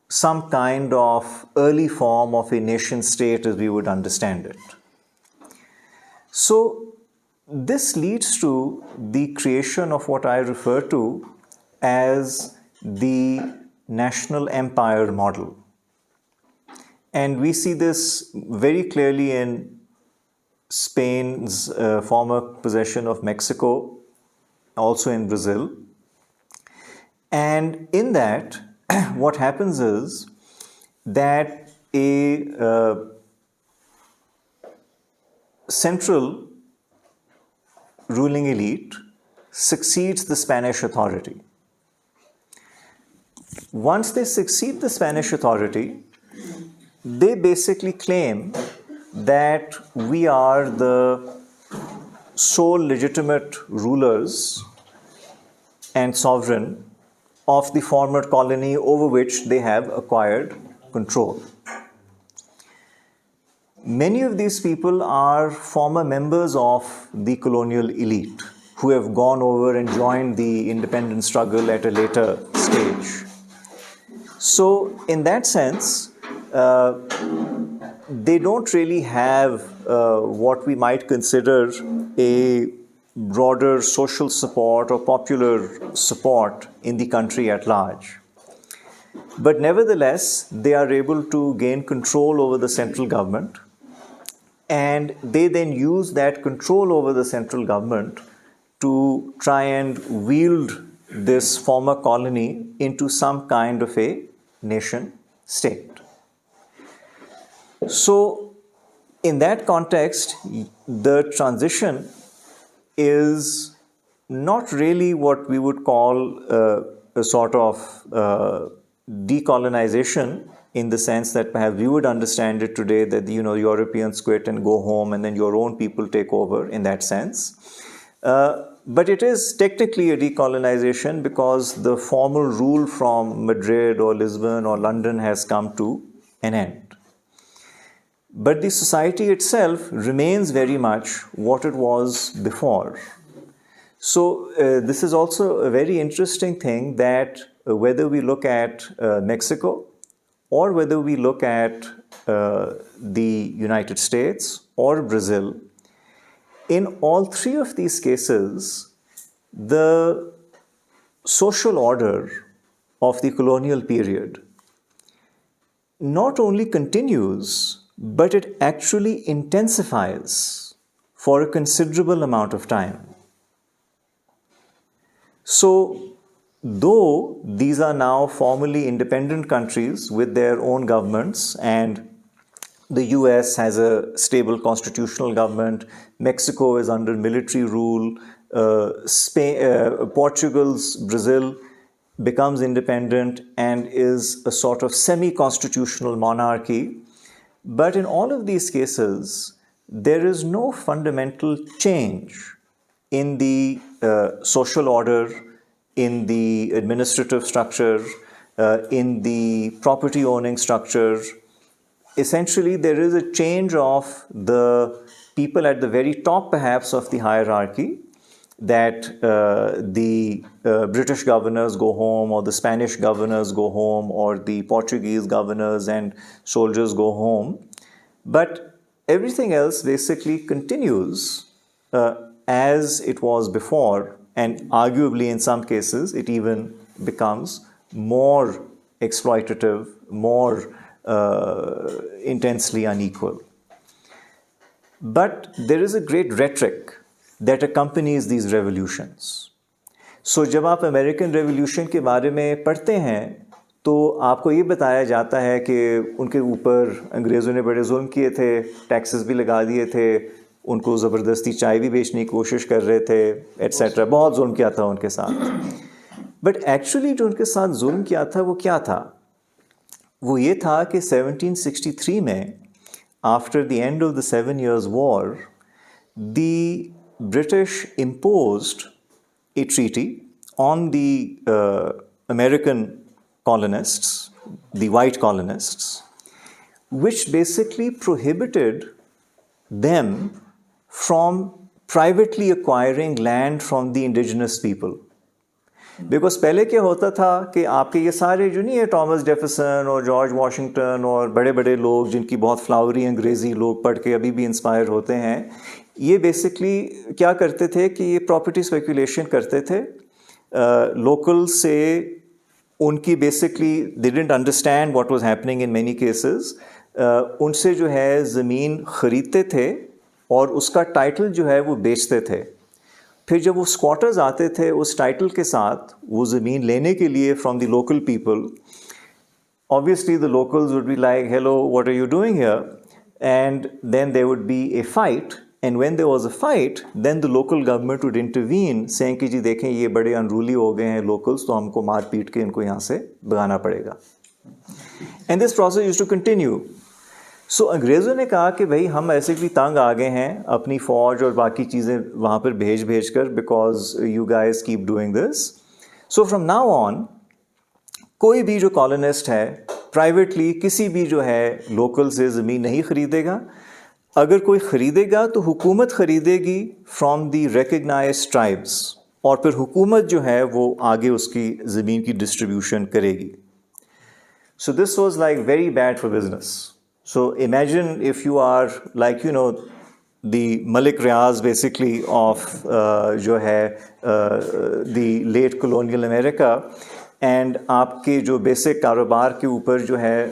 some kind of early form of a nation state as we would understand it? So this leads to the creation of what I refer to as the national empire model. And we see this very clearly in Spain's former possession of Mexico, also in Brazil. And in that, what happens is that a central ruling elite succeeds the Spanish authority. Once they succeed the Spanish authority, they basically claim that we are the sole legitimate rulers and sovereign of the former colony over which they have acquired control. Many of these people are former members of the colonial elite who have gone over and joined the independence struggle at a later stage. So, in that sense, they don't really have what we might consider a broader social support or popular support in the country at large. But nevertheless, they are able to gain control over the central government, and they then use that control over the central government to try and wield this former colony into some kind of a nation state. So, in that context, the transition is not really what we would call a sort of decolonization, in the sense that perhaps we would understand it today that, Europeans quit and go home and then your own people take over, in that sense. But it is technically a decolonization because the formal rule from Madrid or Lisbon or London has come to an end. But the society itself remains very much what it was before. So this is also a very interesting thing, that whether we look at Mexico, or whether we look at the United States or Brazil, in all three of these cases, the social order of the colonial period not only continues, but it actually intensifies for a considerable amount of time. So, though these are now formally independent countries with their own governments, and the US has a stable constitutional government, Mexico is under military rule, Brazil becomes independent and is a sort of semi-constitutional monarchy. But in all of these cases, there is no fundamental change in the social order, in the administrative structure, in the property owning structure. Essentially, there is a change of the people at the very top, perhaps, of the hierarchy, that the British governors go home, or the Spanish governors go home, or the Portuguese governors and soldiers go home. But everything else basically continues as it was before, and arguably in some cases it even becomes more exploitative, more intensely unequal. But there is a great rhetoric that accompanies these revolutions. So जब आप American revolution के बारे में पढ़ते हैं, तो आपको ये बताया जाता है कि उनके ऊपर अंग्रेज़ों ने बड़े जुल्म किए थे, टैक्सेस भी लगा दिए थे, उनको ज़बरदस्ती चाय भी बेचने की कोशिश कर रहे थे, एट्सेट्रा, बहुत जुल्म किया था उनके साथ. बट एक्चुअली जो उनके साथ जुल्म किया था वो क्या था? वो ये था कि 1763 में, after the end of the 7 Years' War, the British imposed a treaty on the American colonists, the white colonists, which basically prohibited them from privately acquiring land from the indigenous people. Because पहले क्या होता था कि आपके ये सारे जो नहीं है, थॉमस जेफरसन और जॉर्ज वाशिंगटन और बड़े बड़े लोग जिनकी बहुत फ्लावरी अंग्रेज़ी लोग पढ़ के अभी भी इंस्पायर होते हैं, ये बेसिकली क्या करते थे कि ये प्रॉपर्टी स्पेकुलेशन करते थे. लोकल से उनकी basically they didn't understand what was happening in many cases. उनसे जो है ज़मीन ख़रीदते थे और उसका टाइटल जो है वो बेचते थे. फिर जब वो स्क्वाटर्स आते थे उस टाइटल के साथ वो ज़मीन लेने के लिए from the local people, obviously the locals would be like, hello, what are you doing here? And then there would be a fight, and when there was a fight, then the local government would intervene, saying कि जी देखें ये बड़े unruly हो गए हैं locals, तो हमको मार पीट के इनको यहाँ से भगाना पड़ेगा. And this process used to continue. So अंग्रेज़ों ने कहा कि भाई हम ऐसे भी तंग आ गए हैं अपनी फ़ौज और बाकी चीज़ें वहाँ पर भेज कर, because you guys keep doing this. So from now on, कोई भी जो कॉलोनिस्ट है प्राइवेटली किसी भी जो है लोकल से ज़मीन नहीं ख़रीदेगा. अगर कोई ख़रीदेगा तो हुकूमत ख़रीदेगी फ्रॉम दी रिकग्नाइज्ड ट्राइब्स, और फिर हुकूमत जो है वो आगे उसकी ज़मीन की डिस्ट्रीब्यूशन करेगी. So this was like very bad for business. So imagine if you are like, you know, the Malik Riaz basically of जो है the late colonial America. And आपके जो बेसिक कारोबार के ऊपर जो है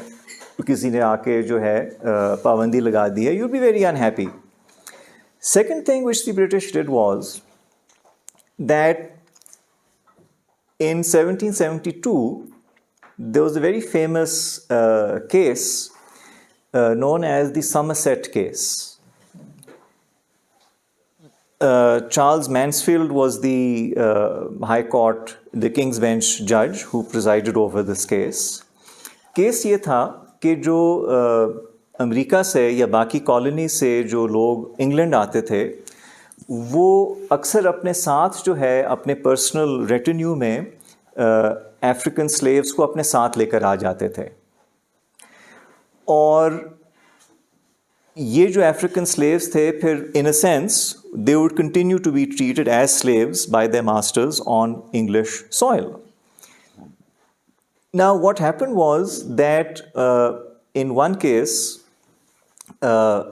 किसी ने आके जो है पाबंदी लगा दी है, you'll be very unhappy. Second thing which the British did was that in 1772 there was a very famous case known as the Somerset case. Charles Mansfield was the High Court, the King's Bench judge who presided over this case. Case ये था कि जो America से या बाकी colony से जो लोग इंग्लैंड आते थे वो अक्सर अपने साथ जो है अपने पर्सनल रेटिन्यू में अफ्रीकन स्लेव्स को अपने साथ लेकर आ जाते थे, और ये जो अफ्रीकन स्लेव्स थे फिर in a sense they would continue to be treated as slaves by their masters on English soil. Now, what happened was that in one case, a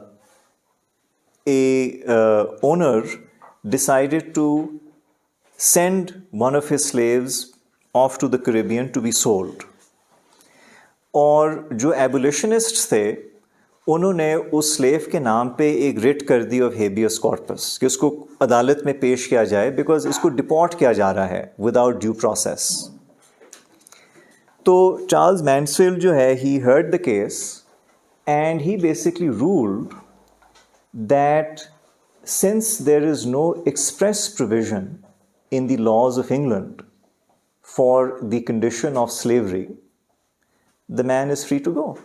owner decided to send one of his slaves off to the Caribbean to be sold. और जो एबोलिशनिस्ट्स थे उन्होंने उस slave के नाम पे एक writ कर दी ऑफ हेबियस कॉर्पस कि उसको अदालत में पेश किया जाए बिकॉज इसको डिपोर्ट किया जा रहा है विदाउट ड्यू प्रोसेस. तो चार्ल्स मैनसफील्ड जो है he heard the case and he basically ruled that since there is no express provision in the laws of England for the condition of slavery, the man is free to go.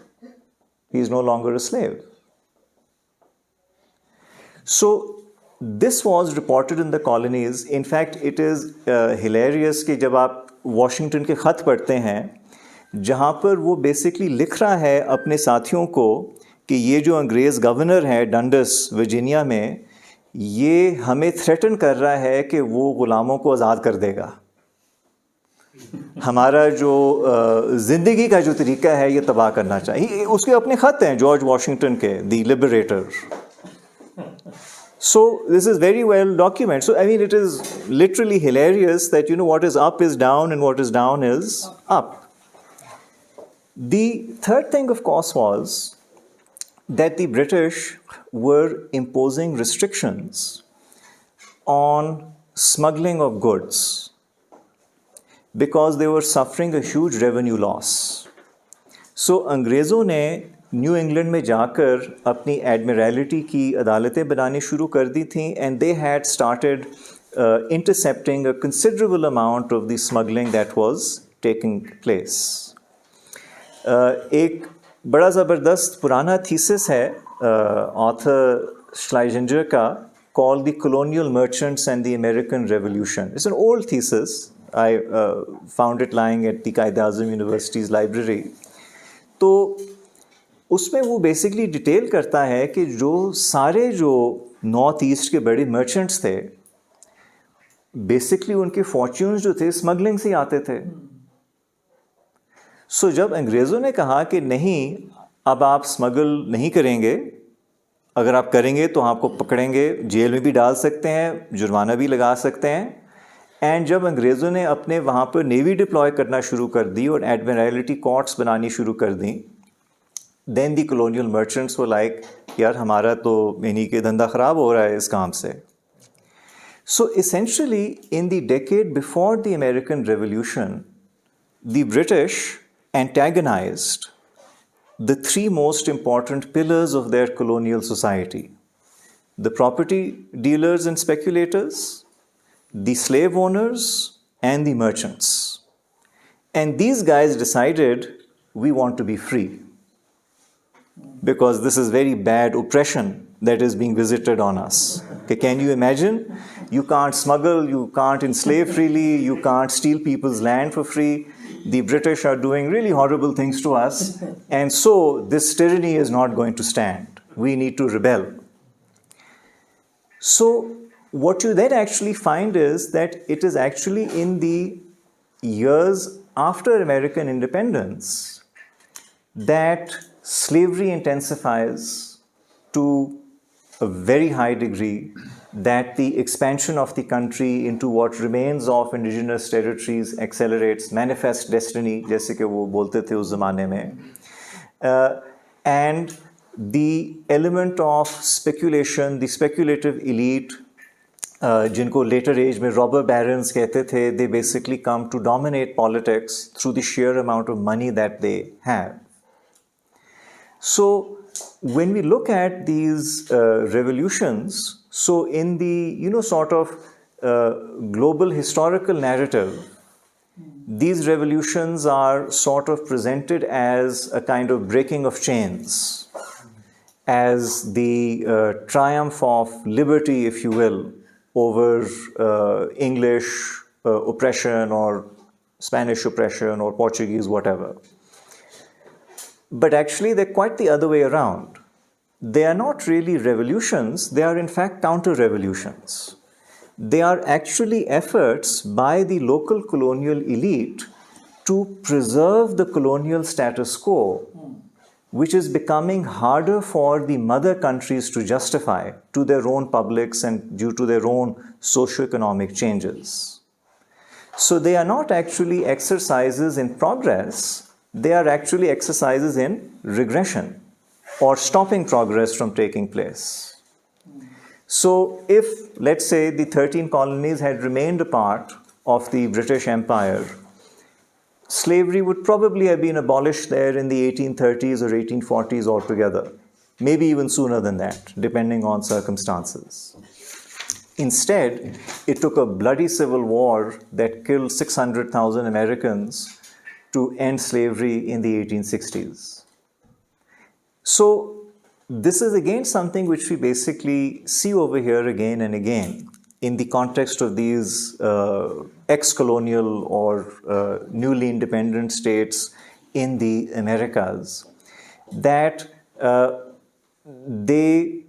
He is no longer a slave. So this was reported in the colonies. In fact, it is hilarious कि जब आप Washington के ख़त पढ़ते हैं जहाँ पर वो बेसिकली लिख रहा है अपने साथियों को कि ये जो अंग्रेज़ गवर्नर है डंडस वर्जीनिया में, ये हमें थ्रेटन कर रहा है कि वो ग़ुलामों को आज़ाद कर देगा, हमारा जो ज़िंदगी का जो तरीका है ये तबाह करना चाहिए. उसके अपने ख़त हैं जॉर्ज वॉशिंगटन के, the liberator. So this is very well documented. So I mean it is literally hilarious that what is up is down and what is down is up. The third thing of course was that the British were imposing restrictions on smuggling of goods because they were suffering a huge revenue loss. So अंग्रेज़ों ने new England में जाकर अपनी admiralty की अदालतें बनानी शुरू कर दी थी and they had started intercepting a considerable amount of the smuggling that was taking place. एक बड़ा ज़बरदस्त पुराना थीसिस है ऑथर श्लाइजेंजर का called the Colonial Merchants and the American Revolution. It's an old thesis. I found it lying at the Qaid-e-Azam University's library. तो उसमें वो basically detail करता है कि जो सारे जो नॉर्थ ईस्ट के बड़े मर्चेंट्स थे बेसिकली उनके फॉर्च्यून्स जो थे स्मगलिंग से आते थे. सो जब अंग्रेज़ों ने कहा कि नहीं अब आप स्मगल नहीं करेंगे, अगर आप करेंगे तो आपको पकड़ेंगे, जेल में भी डाल सकते हैं, जुर्माना भी लगा सकते हैं. एंड जब अंग्रेज़ों ने अपने वहाँ पर नेवी डिप्लॉय करना शुरू कर दी और एडमिरलिटी कोर्ट्स बनानी शुरू कर दी, देन दी कॉलोनियल मर्चेंट्स वो लाइक यार हमारा तो इन्हीं के धंधा ख़राब हो रहा है इस काम से. So essentially in the decade before the American revolution the British antagonised the three most important pillars of their colonial society: the property dealers and speculators, the slave owners, and the merchants. And these guys decided, we want to be free because this is very bad oppression that is being visited on us. Okay, can you imagine? You can't smuggle, you can't enslave freely, you can't steal people's land for free. The British are doing really horrible things to us, and so this tyranny is not going to stand. We need to rebel. So what you then actually find is that it is actually in the years after American independence that slavery intensifies to a very high degree that the expansion of the country into what remains of indigenous territories accelerates, manifest destiny, जैसे कि वो बोलते थे उस ज़माने में, and the element of speculation, the speculative elite, जिनको later age में robber barons कहते थे, they basically come to dominate politics through the sheer amount of money that they have. So when we look at these revolutions, so in the sort of global historical narrative, these revolutions are sort of presented as a kind of breaking of chains, as the triumph of liberty, if you will, over English oppression or Spanish oppression or Portuguese, whatever. But actually, they're quite the other way around. They are not really revolutions, they are in fact counter-revolutions. They are actually efforts by the local colonial elite to preserve the colonial status quo, which is becoming harder for the mother countries to justify to their own publics and due to their own socio-economic changes. So they are not actually exercises in progress, they are actually exercises in regression or stopping progress from taking place. So if, let's say, the 13 colonies had remained a part of the British Empire, slavery would probably have been abolished there in the 1830s or 1840s altogether, maybe even sooner than that, depending on circumstances. Instead, it took a bloody civil war that killed 600,000 Americans to end slavery in the 1860s. So this is again something which we basically see over here again and again in the context of these ex-colonial or newly independent states in the Americas, that they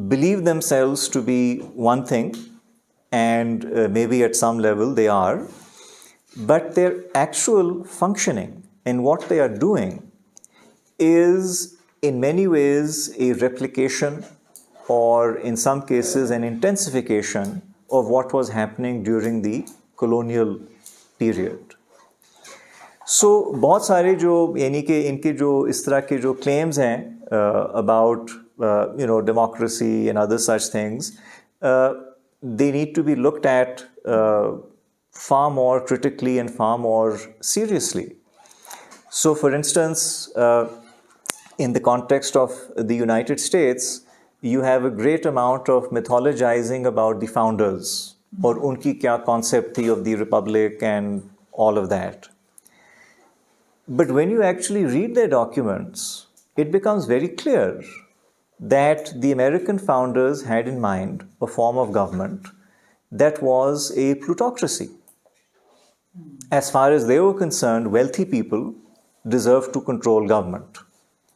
believe themselves to be one thing, and maybe at some level they are, but their actual functioning and what they are doing is in many ways a replication or in some cases an intensification of what was happening during the colonial period. So बहुत सारे जो यानी कि इनके जो इस तरह के जो claims हैं about democracy and other such things, they need to be looked at far more critically and far more seriously. So for instance, in the context of the United States, you have a great amount of mythologizing about the founders, or unki kya concept thi of the republic and all of that. But when you actually read their documents, it becomes very clear that the American founders had in mind a form of government that was a plutocracy. As far as they were concerned, wealthy people deserved to control government.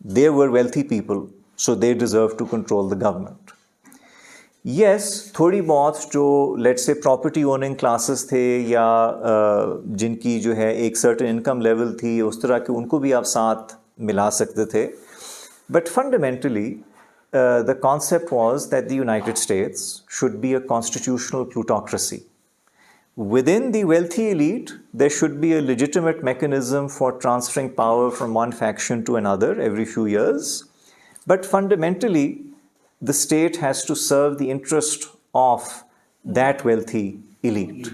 They were wealthy people, so they deserved to control the government. Yes, थोड़ी बहुत जो let's say property owning classes थे या जिनकी जो है एक certain income level थी, उस तरह के उनको भी आप साथ मिला सकते थे. But fundamentally, the concept was that the United States should be a constitutional plutocracy. Within the wealthy elite, there should be a legitimate mechanism for transferring power from one faction to another every few years. But fundamentally, the state has to serve the interest of that wealthy elite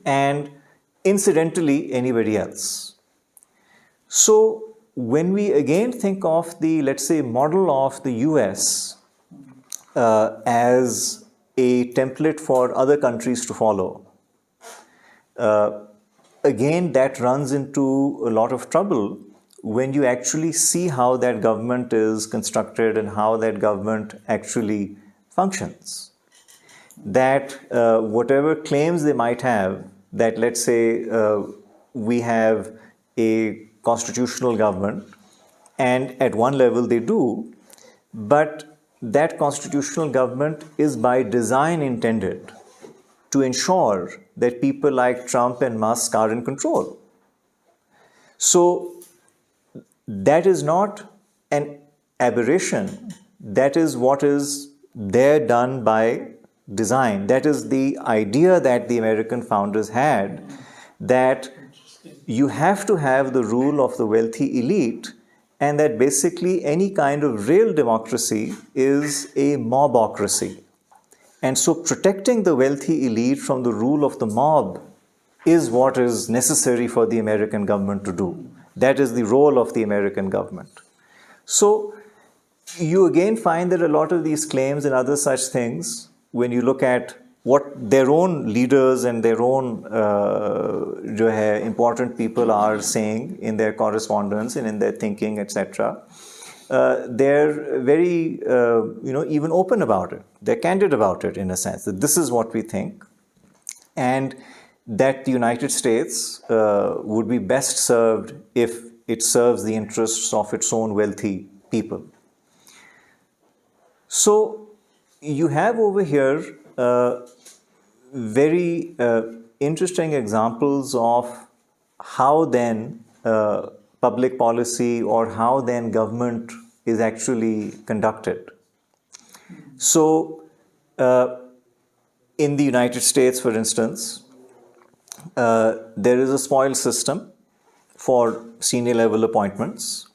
and incidentally anybody else. So when we again think of the, let's say, model of the US as a template for other countries to follow, again, that runs into a lot of trouble when you actually see how that government is constructed and how that government actually functions. That whatever claims they might have, that let's say we have a constitutional government, and at one level they do, but that constitutional government is by design intended to ensure that people like Trump and Musk are in control. So that is not an aberration. That is what is there done by design. That is the idea that the American founders had, that you have to have the rule of the wealthy elite, and that basically any kind of real democracy is a mobocracy. And so protecting the wealthy elite from the rule of the mob is what is necessary for the American government to do. That is the role of the American government. So you again find that a lot of these claims and other such things, when you look at what their own leaders and their own important people are saying in their correspondence and in their thinking, etc., they're very, even open about it. They're candid about it, in a sense, that this is what we think, and that the United States would be best served if it serves the interests of its own wealthy people. So you have over here very interesting examples of how then public policy or how then government is actually conducted. So in the United States, for instance, there is a spoil system for senior level appointments.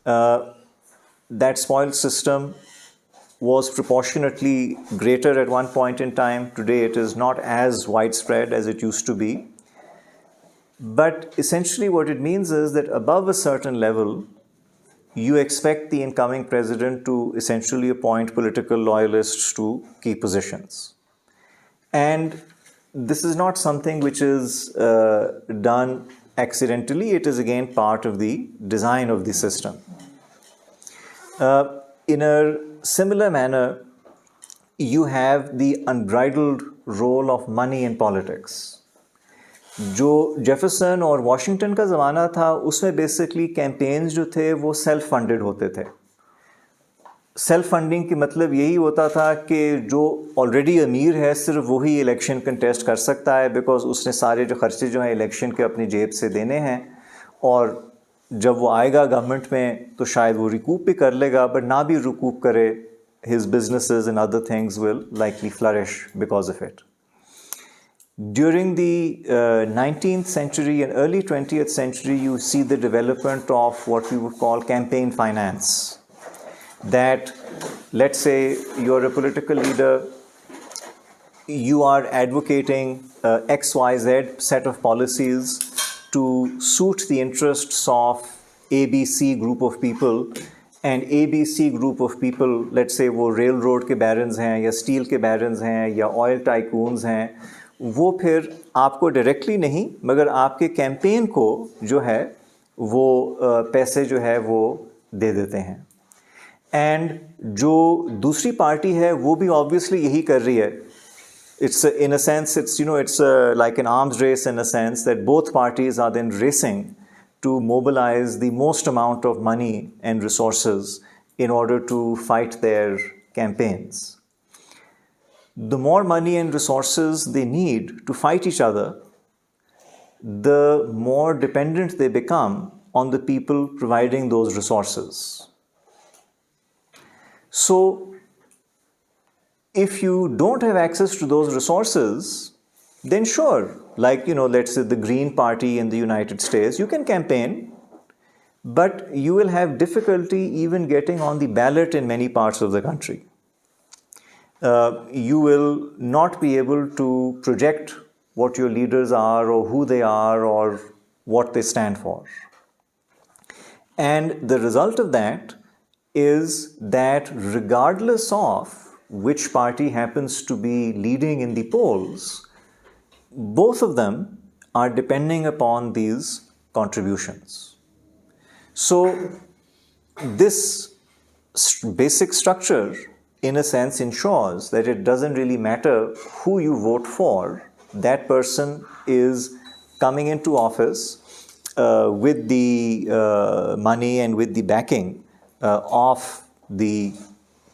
That spoil system was proportionately greater at one point in time. Today it is not as widespread as it used to be. But essentially what it means is that above a certain level, you expect the incoming president to essentially appoint political loyalists to key positions. And this is not something which is done accidentally. It is again part of the design of the system. In a similar manner, you have the unbridled role of money in politics. जो Jefferson और Washington का ज़माना था, उसमें basically campaigns जो थे वो self funded होते थे. सेल्फ फंडिंग की मतलब यही होता था कि जो ऑलरेडी अमीर है सिर्फ वही इलेक्शन कंटेस्ट कर सकता है, बिकॉज उसने सारे जो खर्चे जो हैं इलेक्शन के अपनी जेब से देने हैं, और जब वो आएगा गवर्नमेंट में तो शायद वो रिकूप भी कर लेगा, बट ना भी रिकूप करे, his businesses and other things will likely flourish because of it. During the 19th century and early 20th century, you see the development of what we would call campaign finance. That, let's say you're a political leader, you are advocating XYZ set of policies to suit the interests of ABC group of people, and ABC group of people, let's say वो railroad के barons हैं या steel के barons हैं या oil tycoons हैं, वो फिर आपको डायरेक्टली नहीं मगर आपके कैंपेन को जो है वो पैसे जो है वो दे देते हैं. एंड जो दूसरी पार्टी है वो भी ऑब्वियसली यही कर रही है. It's in a sense, it's like an arms race in a sense that both parties are then racing to mobilize the most amount of money and resources in order to fight their campaigns. The more money and resources they need to fight each other, the more dependent they become on the people providing those resources. So, if you don't have access to those resources, then sure, like, let's say the Green Party in the United States, you can campaign, but you will have difficulty even getting on the ballot in many parts of the country. You will not be able to project what your leaders are or who they are or what they stand for. And the result of that is that regardless of which party happens to be leading in the polls, both of them are depending upon these contributions. So this basic structure, in a sense, ensures that it doesn't really matter who you vote for, that person is coming into office with the money and with the backing of the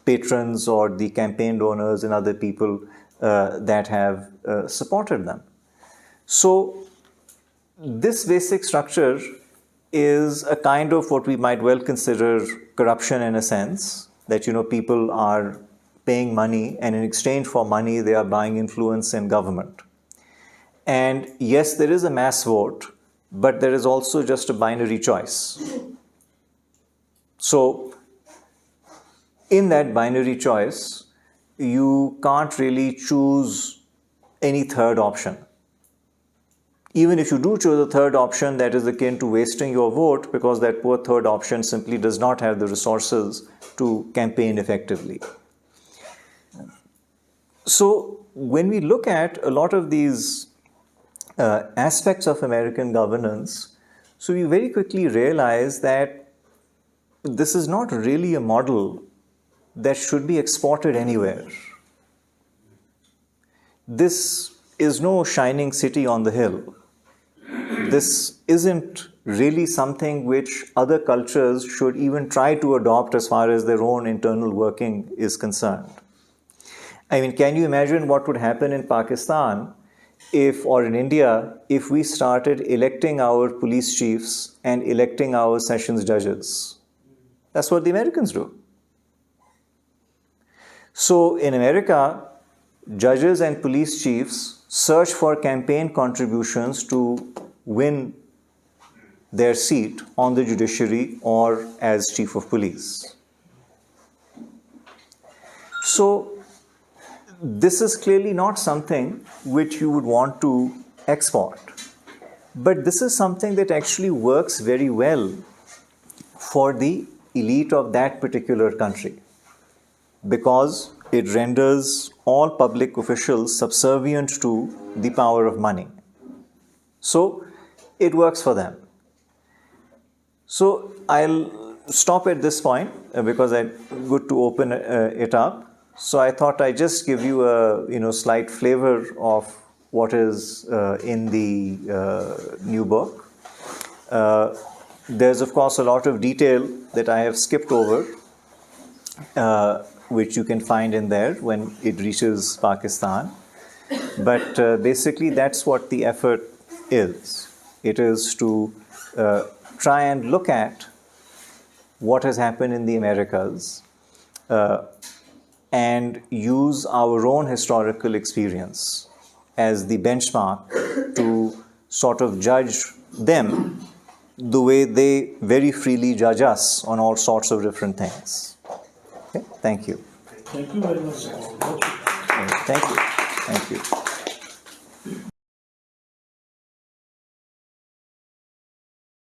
patrons or the campaign donors and other people that have supported them. So this basic structure is a kind of what we might well consider corruption in a sense, that people are paying money, and in exchange for money, they are buying influence in government. And yes, there is a mass vote, but there is also just a binary choice. So, in that binary choice, you can't really choose any third option. Even if you do choose a third option, that is akin to wasting your vote, because that poor third option simply does not have the resources to campaign effectively. So when we look at a lot of these aspects of American governance, so we very quickly realize that this is not really a model that should be exported anywhere. This is no shining city on the hill. This isn't really something which other cultures should even try to adopt as far as their own internal working is concerned. I mean, can you imagine what would happen in Pakistan or in India, if we started electing our police chiefs and electing our sessions judges? That's what the Americans do. So in America, judges and police chiefs search for campaign contributions to win their seat on the judiciary or as chief of police. So this is clearly not something which you would want to export. But this is something that actually works very well for the elite of that particular country, because it renders all public officials subservient to the power of money. So it works for them. So I'll stop at this point because it's good to open it up. So I thought I'd just give you a slight flavor of what is in the new book. There's of course a lot of detail that I have skipped over, which you can find in there when it reaches Pakistan. But basically that's what the effort is. It is to try and look at what has happened in the Americas and use our own historical experience as the benchmark to sort of judge them the way they very freely judge us on all sorts of different things. Okay? Thank you. Thank you very much. Thank you. Thank you.